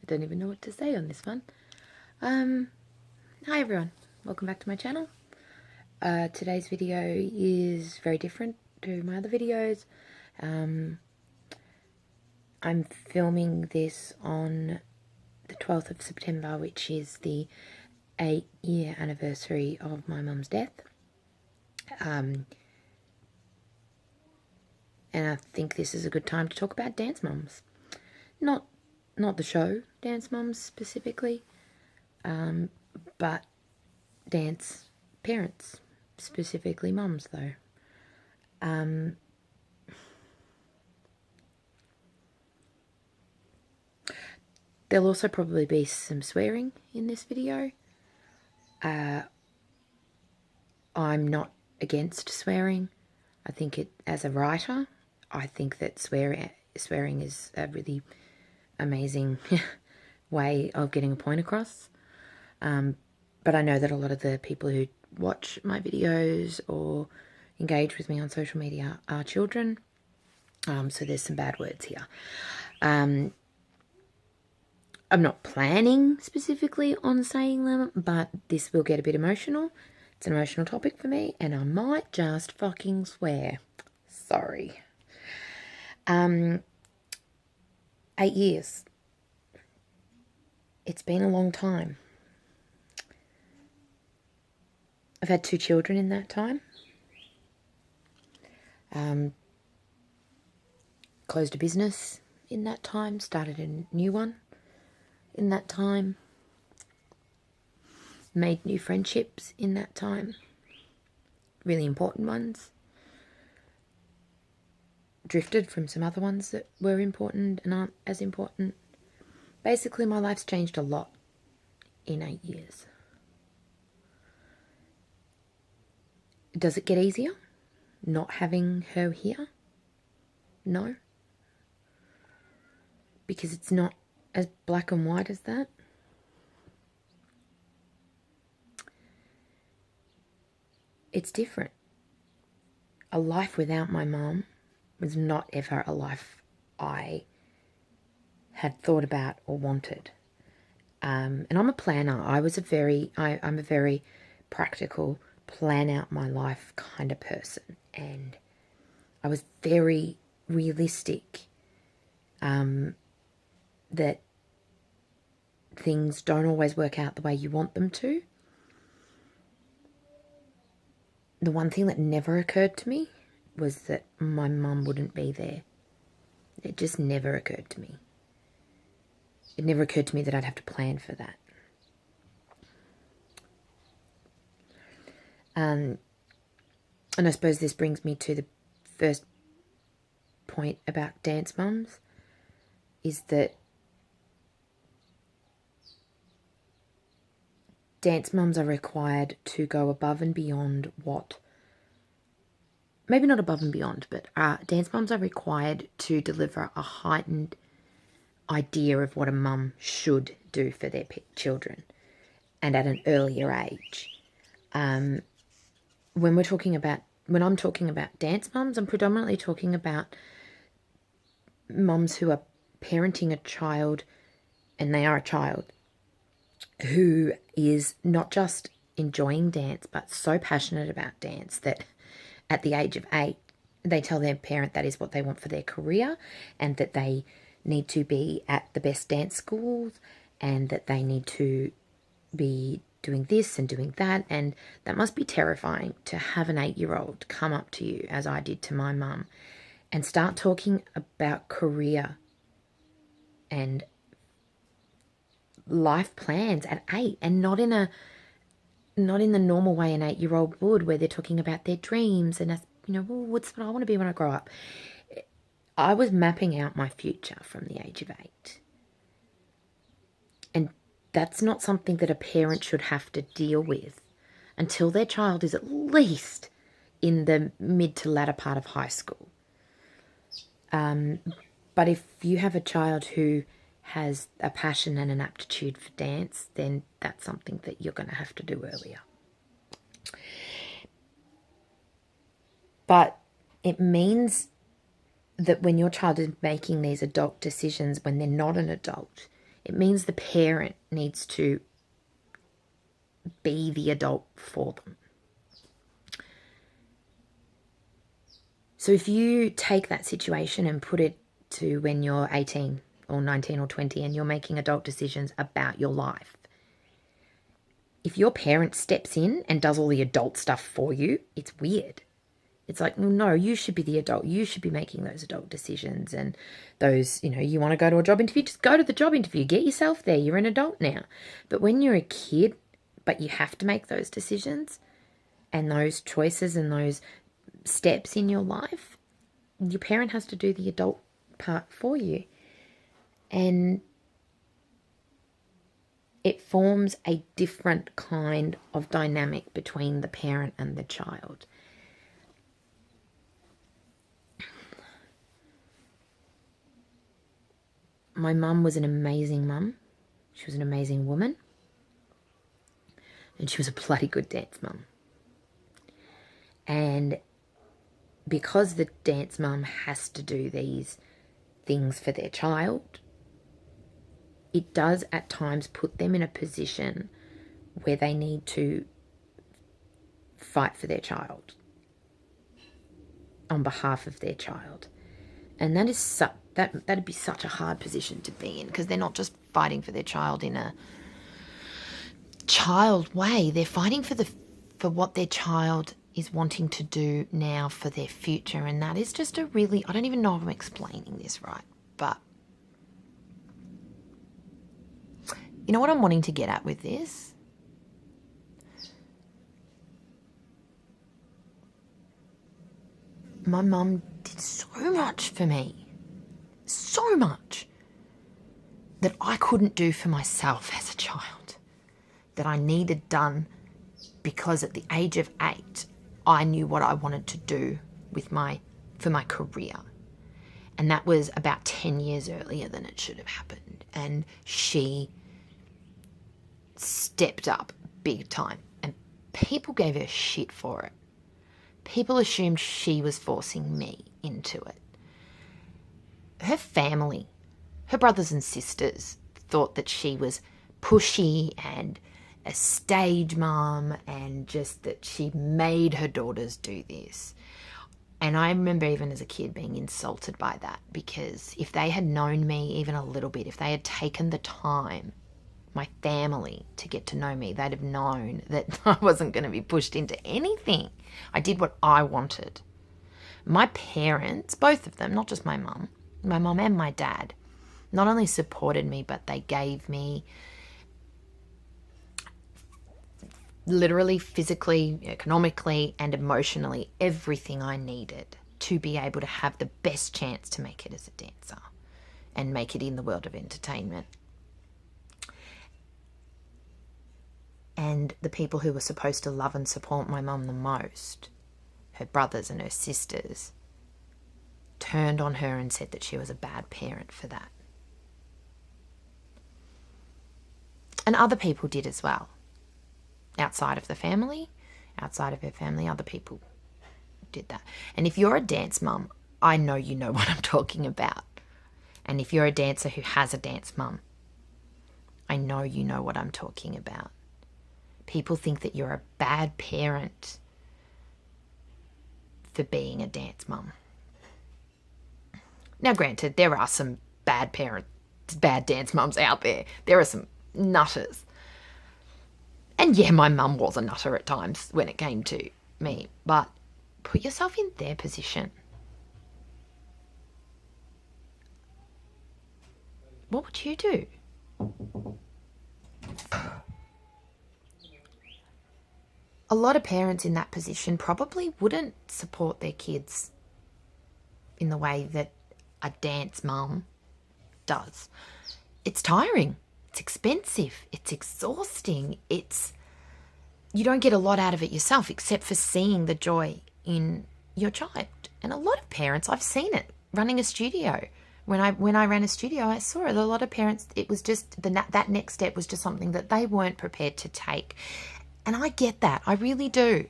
I don't even know what to say on this one. Hi everyone, welcome back to my channel. Today's video is very different to my other videos. I'm filming this on the 12th of September, which is the 8-year anniversary of my mum's death. And I think this is a good time to talk about dance mums. Not the show Dance Mums specifically, but dance parents, specifically mums though. There'll also probably be some swearing in this video. I'm not against swearing. I think as a writer, I think that swearing is a really amazing way of getting a point across. But I know that a lot of the people who watch my videos or engage with me on social media are children. So there's some bad words here. I'm not planning specifically on saying them, but this will get a bit emotional. It's an emotional topic for me, and I might just fucking swear. Sorry. 8 years. It's been a long time. I've had 2 children in that time. Closed a business in that time, started a new one in that time, made new friendships in that time, really important ones, drifted from some other ones that were important and aren't as important. Basically, my life's changed a lot in 8 years. Does it get easier not having her here? No. Because it's not as black and white as that. It's different. A life without my mum was not ever a life I had thought about or wanted. And I'm a planner. I'm a very practical, plan out my life kind of person. And I was very realistic that things don't always work out the way you want them to. The one thing that never occurred to me was that my mum wouldn't be there. It just never occurred to me. It never occurred to me that I'd have to plan for that. And I suppose this brings me to the first point about dance mums, is that dance mums are required to go above and beyond what, maybe not above and beyond, but dance mums are required to deliver a heightened idea of what a mum should do for their children, and at an earlier age. When I'm talking about dance mums, I'm predominantly talking about mums who are parenting a child, and they are a child, who is not just enjoying dance, but so passionate about dance that at the age of 8, they tell their parent that is what they want for their career, and that they need to be at the best dance schools, and that they need to be doing this and doing that. And that must be terrifying to have an 8-year-old come up to you, as I did to my mum, and start talking about career and life plans at 8, and not in the normal way an 8-year-old would, where they're talking about their dreams and, what's what I want to be when I grow up. I was mapping out my future from the age of 8. And that's not something that a parent should have to deal with until their child is at least in the mid to latter part of high school. But if you have a child who has a passion and an aptitude for dance, then that's something that you're going to have to do earlier. But it means that when your child is making these adult decisions when they're not an adult, It means the parent needs to be the adult for them. So if you take that situation and put it to when you're 18 or 19 or 20 and you're making adult decisions about your life, if your parent steps in and does all the adult stuff for you, it's weird. It's like, well, no, you should be the adult. You should be making those adult decisions and those, you want to go to a job interview, just go to the job interview. Get yourself there. You're an adult now. But when you're a kid, but you have to make those decisions and those choices and those steps in your life, your parent has to do the adult part for you. And it forms a different kind of dynamic between the parent and the child. My mum was an amazing mum. She was an amazing woman. And she was a bloody good dance mum. And because the dance mum has to do these things for their child, it does at times put them in a position where they need to fight for their child on behalf of their child. And that is that'd be such a hard position to be in, because they're not just fighting for their child in a child way. They're fighting for what their child is wanting to do now for their future. And that is just I don't even know if I'm explaining this right, but you know what I'm wanting to get at with this? My mum did so much for me, so much, that I couldn't do for myself as a child, that I needed done because at the age of 8, I knew what I wanted to do for my career. And that was about 10 years earlier than it should have happened. And she stepped up big time. And people gave her shit for it. People assumed she was forcing me into it. Her family, her brothers and sisters, thought that she was pushy and a stage mum, and just that she made her daughters do this. And I remember even as a kid being insulted by that, because if they had known me even a little bit, if they had taken the time, my family, to get to know me, they'd have known that I wasn't going to be pushed into anything. I did what I wanted. My parents, both of them, not just my mum and my dad, not only supported me, but they gave me literally, physically, economically, and emotionally everything I needed to be able to have the best chance to make it as a dancer and make it in the world of entertainment. And the people who were supposed to love and support my mum the most, her brothers and her sisters, turned on her and said that she was a bad parent for that. And other people did as well. Outside of her family, other people did that. And if you're a dance mum, I know you know what I'm talking about. And if you're a dancer who has a dance mum, I know you know what I'm talking about. People think that you're a bad parent for being a dance mum. Now, granted, there are some bad dance mums out there. There are some nutters. And yeah, my mum was a nutter at times when it came to me. But put yourself in their position. What would you do? A lot of parents in that position probably wouldn't support their kids in the way that a dance mum does. It's tiring. It's expensive. It's exhausting. You don't get a lot out of it yourself except for seeing the joy in your child. And a lot of parents, I've seen it running a studio. When I ran a studio, I saw it. A lot of parents, it was just that next step was just something that they weren't prepared to take. And I get that. I really do.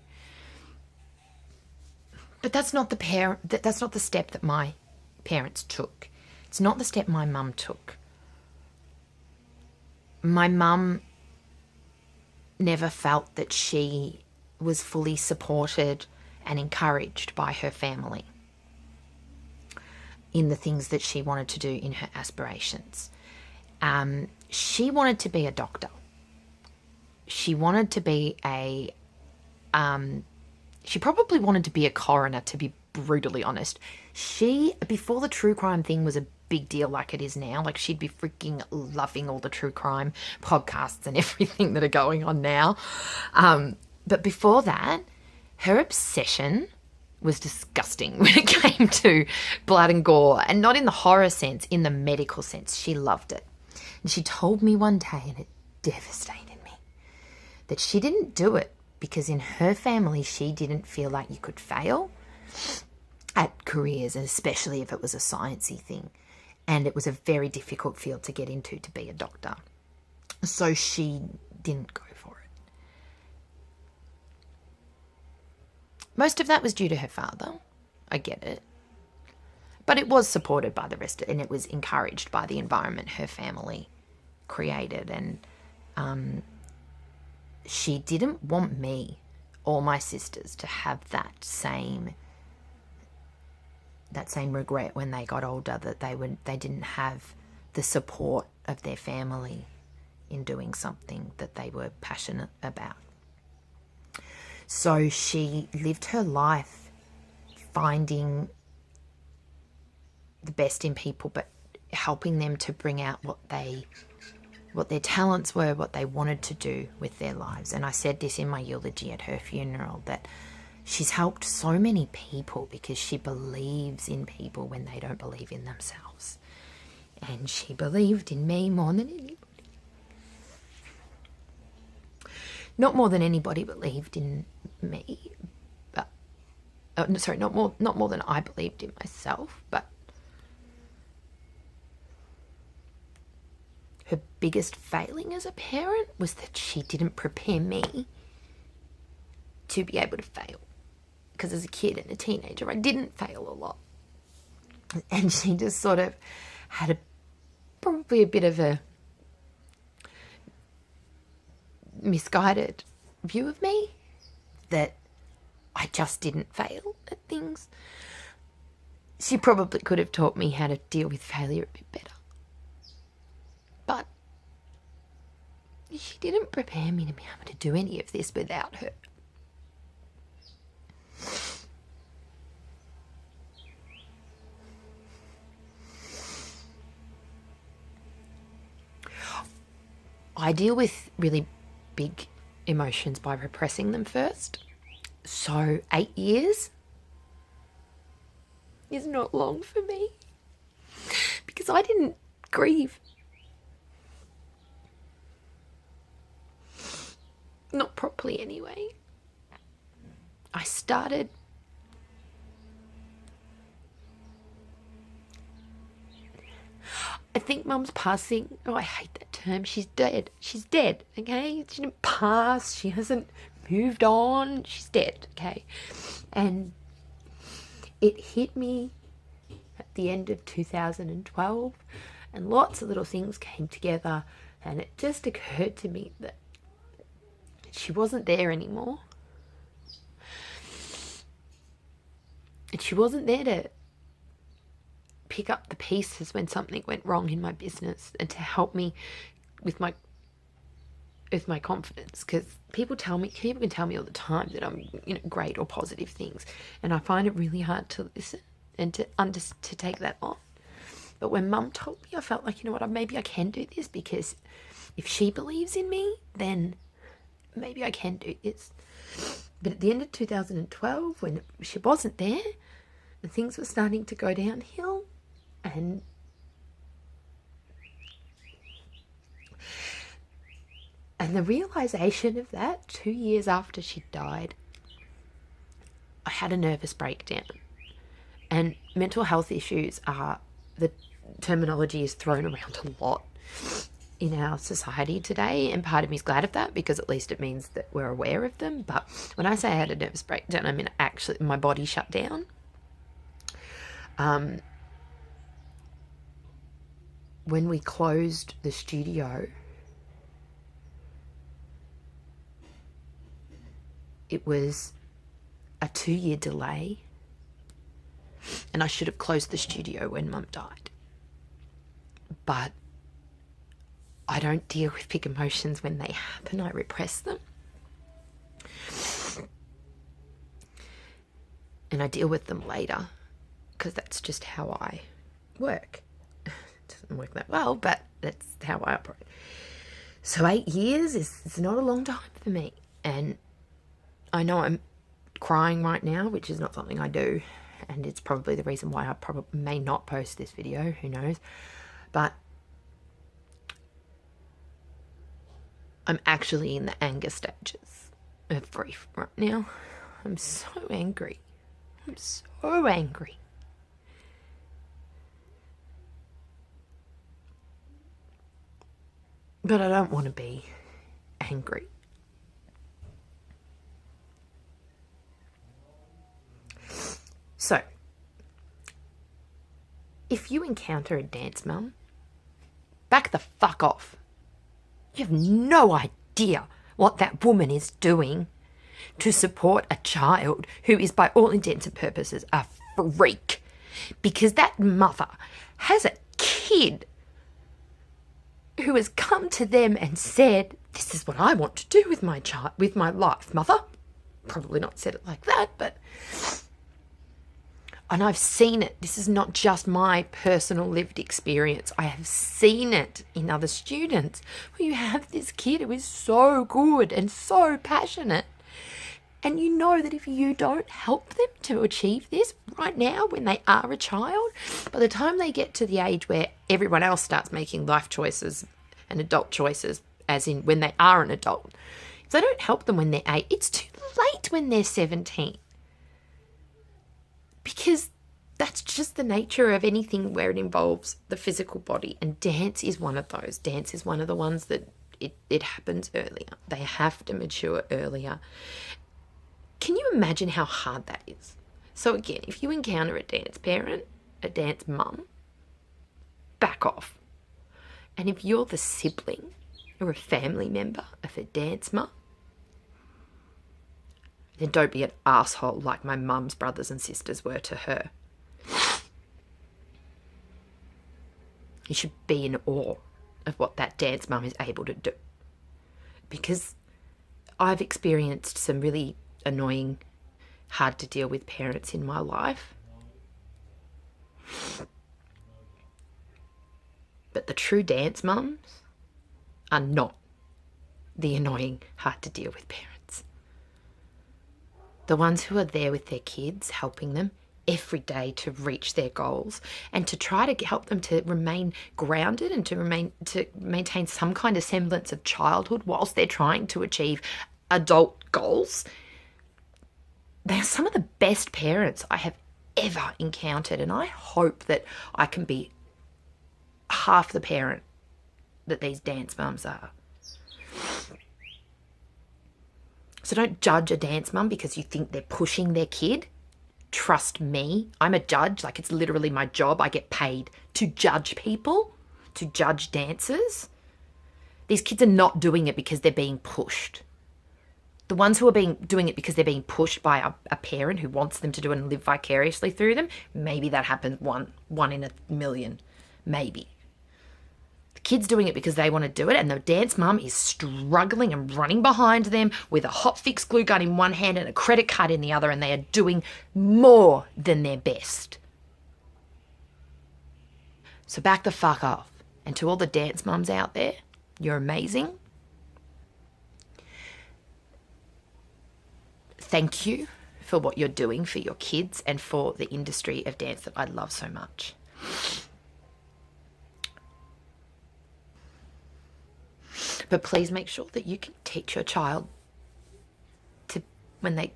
But that's not the step that my parents took. It's not the step my mum took. my mum never felt that she was fully supported and encouraged by her family in the things that she wanted to do in her aspirations. She wanted to be a doctor. She wanted to be she probably wanted to be a coroner, to be brutally honest. Before the true crime thing was a big deal like it is now, like she'd be freaking loving all the true crime podcasts and everything that are going on now. But before that, her obsession was disgusting when it came to blood and gore, and not in the horror sense, in the medical sense. She loved it. And she told me one day, and it devastated me, that she didn't do it because in her family she didn't feel like you could fail at careers, and especially if it was a sciencey thing. And it was a very difficult field to get into, to be a doctor. So she didn't go for it. Most of that was due to her father. I get it. But it was supported by the rest of it, and it was encouraged by the environment her family created. And she didn't want me or my sisters to have that same regret when they got older, that they didn't have the support of their family in doing something that they were passionate about. So she lived her life finding the best in people, but helping them to bring out what their talents were, what they wanted to do with their lives. And I said this in my eulogy at her funeral, that she's helped so many people because she believes in people when they don't believe in themselves. And she believed in me more than anybody. Not more than anybody believed in me, but not more than I believed in myself, but her biggest failing as a parent was that she didn't prepare me to be able to fail. Because as a kid and a teenager, I didn't fail a lot. And she just sort of had probably a bit of a misguided view of me, that I just didn't fail at things. She probably could have taught me how to deal with failure a bit better. But she didn't prepare me to be able to do any of this without her. I deal with really big emotions by repressing them first. So 8 years is not long for me, because I didn't grieve. Not properly anyway. I started I think Mum's passing. Oh, I hate that term. She's dead. She's dead, okay? She didn't pass. She hasn't moved on. She's dead, okay? And it hit me at the end of 2012, and lots of little things came together, and it just occurred to me that she wasn't there anymore. And she wasn't there to pick up the pieces when something went wrong in my business, and to help me with my confidence, because people can tell me all the time that I'm great or positive things, and I find it really hard to listen and to take that on. But when Mum told me, I felt like, maybe I can do this, because if she believes in me, then maybe I can do this. But at the end of 2012, when she wasn't there and things were starting to go downhill, and the realization of that 2 years after she died, I had a nervous breakdown. And mental health issues the terminology is thrown around a lot in our society today, and part of me is glad of that, because at least it means that we're aware of them. But when I say I had a nervous breakdown, I mean actually my body shut down. When we closed the studio it was a 2-year delay, and I should have closed the studio when Mum died. But I don't deal with big emotions when they happen. I repress them. And I deal with them later, because that's just how I work. It doesn't work that well, but that's how I operate. So 8 years is not a long time for me. And I know I'm crying right now, which is not something I do. And it's probably the reason why I probably may not post this video. Who knows? But I'm actually in the anger stages of grief right now. I'm so angry. I'm so angry. But I don't want to be angry. So, if you encounter a dance mum, back the fuck off. You have no idea what that woman is doing to support a child who is, by all intents and purposes, a freak. Because that mother has a kid who has come to them and said, this is what I want to do with my child, with my life, mother. Probably not said it like that, but... And I've seen it. This is not just my personal lived experience. I have seen it in other students where you have this kid who is so good and so passionate. And you know that if you don't help them to achieve this right now when they are a child, by the time they get to the age where everyone else starts making life choices and adult choices, as in when they are an adult, if they don't help them when they're 8, it's too late when they're 17. Because that's just the nature of anything where it involves the physical body. And dance is one of those. Dance is one of the ones that it happens earlier. They have to mature earlier. Can you imagine how hard that is? So again, if you encounter a dance parent, a dance mum, back off. And if you're the sibling or a family member of a dance mum, then don't be an asshole like my mum's brothers and sisters were to her. You should be in awe of what that dance mum is able to do. Because I've experienced some really annoying, hard to deal with parents in my life. But the true dance mums are not the annoying, hard to deal with parents. The ones who are there with their kids, helping them every day to reach their goals and to try to help them to remain grounded and to maintain some kind of semblance of childhood whilst they're trying to achieve adult goals. They are some of the best parents I have ever encountered, and I hope that I can be half the parent that these dance mums are. So don't judge a dance mum because you think they're pushing their kid. Trust me, I'm a judge. Like, it's literally my job. I get paid to judge people, to judge dancers. These kids are not doing it because they're being pushed. The ones who are doing it because they're being pushed by a parent who wants them to do it and live vicariously through them, maybe that happens one in a million, maybe. The kid's doing it because they want to do it, and the dance mum is struggling and running behind them with a hot fix glue gun in one hand and a credit card in the other, and they are doing more than their best. So back the fuck off. And to all the dance mums out there, you're amazing. Thank you for what you're doing for your kids and for the industry of dance that I love so much. But please make sure that you can teach your child to, when they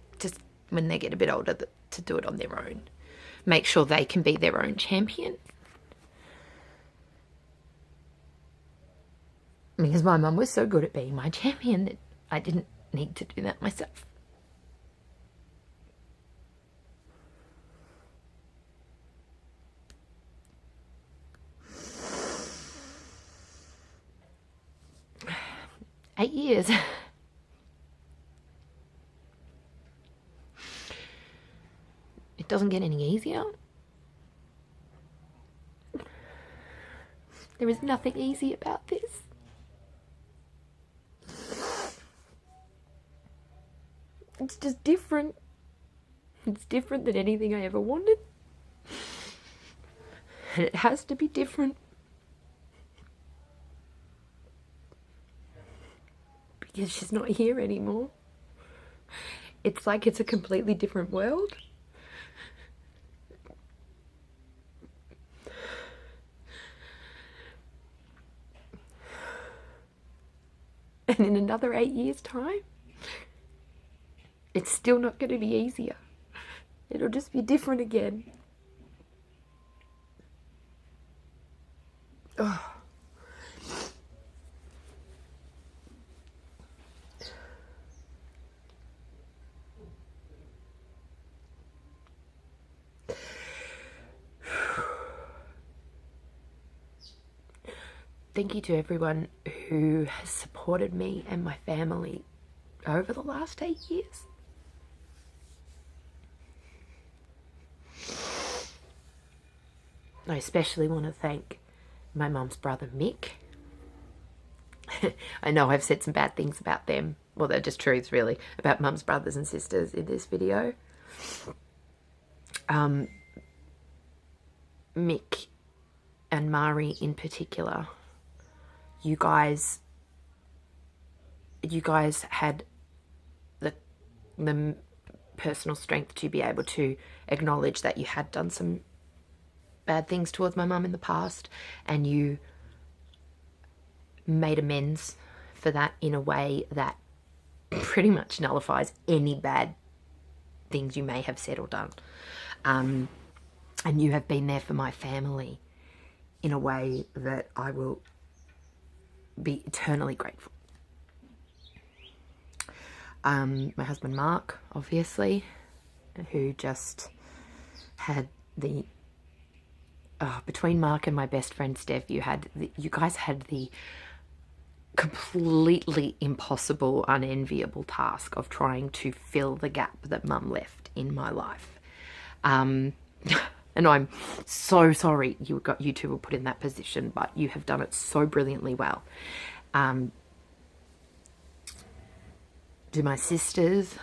get a bit older, to do it on their own. Make sure they can be their own champion. Because my mum was so good at being my champion that I didn't need to do that myself. Eight years. doesn't get any easier. There is nothing easy about this. It's just different. It's different than anything I ever wanted. And it has to be different. Because she's not here anymore. It's like it's a completely different world. And in another 8 years' time, it's still not going to be easier. It'll just be different again. Oh. Thank you to everyone who has supported me and my family over the last 8 years. I especially want to thank my mum's brother Mick. I know I've said some bad things about them. Well, they're just truths really, about mum's brothers and sisters in this video. Mick and Mari in particular. You guys had the personal strength to be able to acknowledge that you had done some bad things towards my mum in the past, and you made amends for that in a way that pretty much nullifies any bad things you may have said or done. And you have been there for my family in a way that I will be eternally grateful. My husband Mark, obviously, who just had the between Mark and my best friend Steph, you guys had the completely impossible, unenviable task of trying to fill the gap that Mum left in my life. And I'm so sorry you two were put in that position, but you have done it so brilliantly well. To my sisters,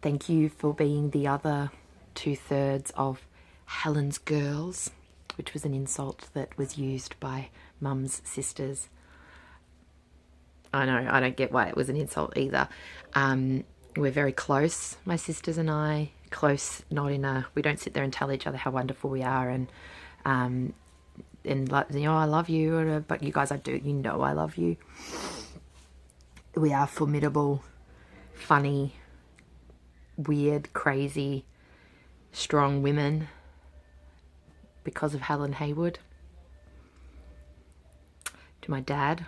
thank you for being the other 2/3 of Helen's girls, which was an insult that was used by Mum's sisters. I know, I don't get why it was an insult either. We're very close, my sisters and I. Close, not in a, we don't sit there and tell each other how wonderful we are and you know, I love you, but you guys, I do, you know, I love you. We are formidable, funny, weird, crazy, strong women because of Helen Haywood. To my dad,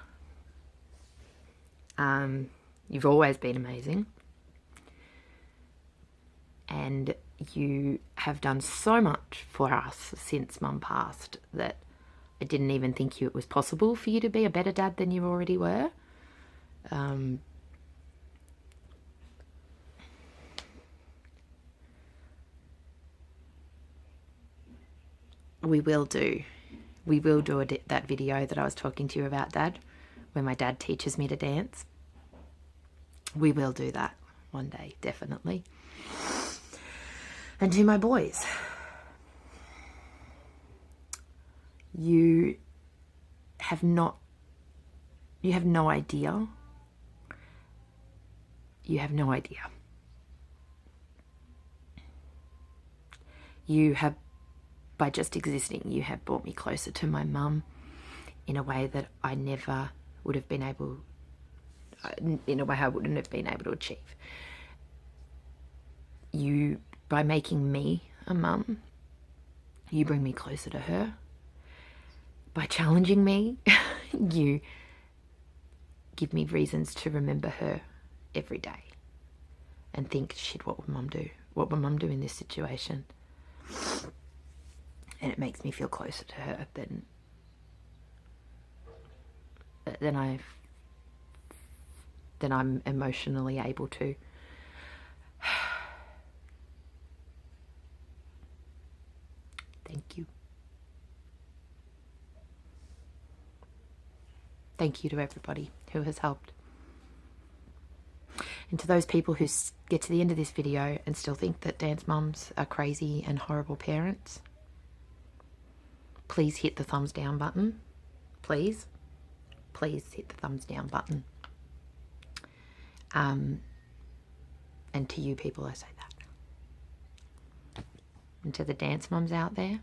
you've always been amazing, and you have done so much for us since Mum passed that I didn't even think it was possible for you to be a better dad than you already were. We will do that video that I was talking to you about, Dad, where my dad teaches me to dance. We will do that one day, definitely. And to my boys, you have no idea. You have no idea. You have, by just existing, you have brought me closer to my mum in a way that I never would have been able, in a way I wouldn't have been able to achieve. You, by making me a mum, you bring me closer to her. By challenging me, you give me reasons to remember her every day and think, shit, what would Mum do? What would Mum do in this situation? And it makes me feel closer to her than I'm emotionally able to. Thank you. Thank you to everybody who has helped. And to those people who get to the end of this video and still think that dance mums are crazy and horrible parents, please hit the thumbs down button. Please. Please hit the thumbs down button. And to you people, I say that. And to the dance mums out there,